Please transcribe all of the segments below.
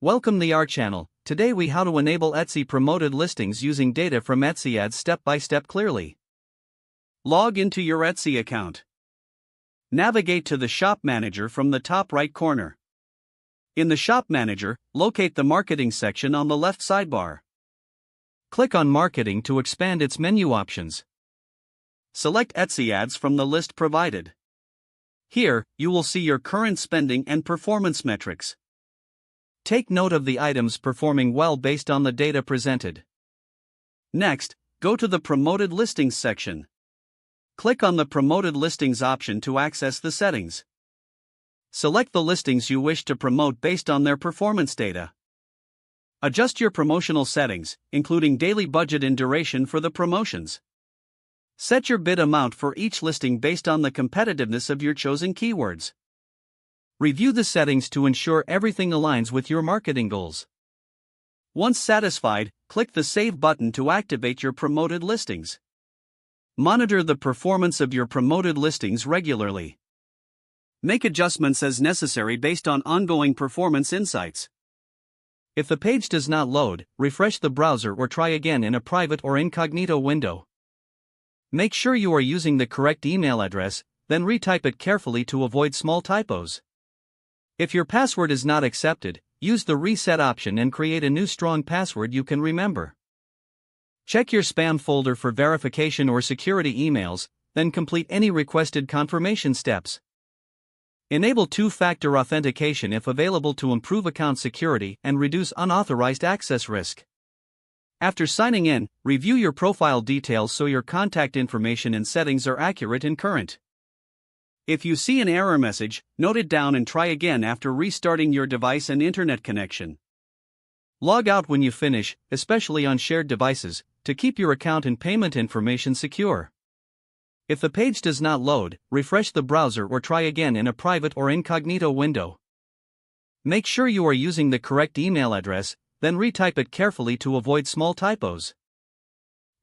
Welcome to our channel. Today we how to enable Etsy promoted listings using data from Etsy ads step by step clearly. Log into your Etsy account. Navigate to the Shop Manager from the top right corner. In the Shop Manager, locate the Marketing section on the left sidebar. Click on Marketing to expand its menu options. Select Etsy ads from the list provided. Here, you will see your current spending and performance metrics. Take note of the items performing well based on the data presented. Next, go to the Promoted Listings section. Click on the Promoted Listings option to access the settings. Select the listings you wish to promote based on their performance data. Adjust your promotional settings, including daily budget and duration for the promotions. Set your bid amount for each listing based on the competitiveness of your chosen keywords. Review the settings to ensure everything aligns with your marketing goals. Once satisfied, click the Save button to activate your promoted listings. Monitor the performance of your promoted listings regularly. Make adjustments as necessary based on ongoing performance insights. If the page does not load, refresh the browser or try again in a private or incognito window. Make sure you are using the correct email address, then retype it carefully to avoid small typos. If your password is not accepted, use the reset option and create a new strong password you can remember. Check your spam folder for verification or security emails, then complete any requested confirmation steps. Enable two-factor authentication if available to improve account security and reduce unauthorized access risk. After signing in, review your profile details so your contact information and settings are accurate and current. If you see an error message, note it down and try again after restarting your device and internet connection. Log out when you finish, especially on shared devices, to keep your account and payment information secure. If the page does not load, refresh the browser or try again in a private or incognito window. Make sure you are using the correct email address, then retype it carefully to avoid small typos.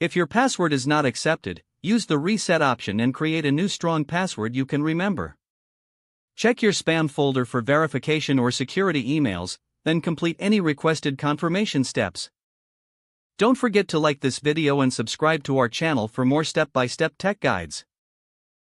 If your password is not accepted, use the reset option and create a new strong password you can remember. Check your spam folder for verification or security emails, then complete any requested confirmation steps. Don't forget to like this video and subscribe to our channel for more step-by-step tech guides.